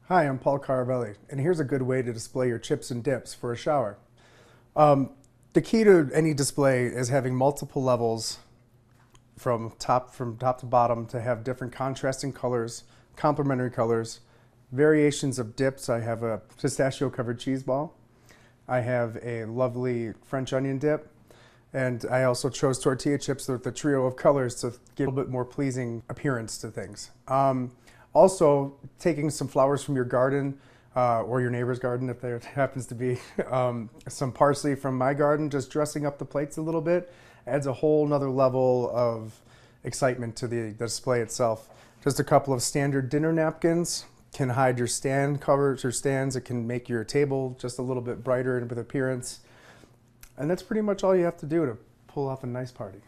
Hi, I'm Paul Caravelli, and here's a good way to display your chips and dips for a shower. The key to any display is having multiple levels from top to bottom to have different contrasting colors, complementary colors, variations of dips. I have a pistachio covered cheese ball. I have a lovely French onion dip. And I also chose tortilla chips with a trio of colors to give a little bit more pleasing appearance to things. Also, taking some flowers from your garden or your neighbor's garden, if there happens to be some parsley from my garden, just dressing up the plates a little bit adds a whole nother level of excitement to the display itself. Just a couple of standard dinner napkins can hide your stand covers or stands. It can make your table just a little bit brighter and with appearance. And that's pretty much all you have to do to pull off a nice party.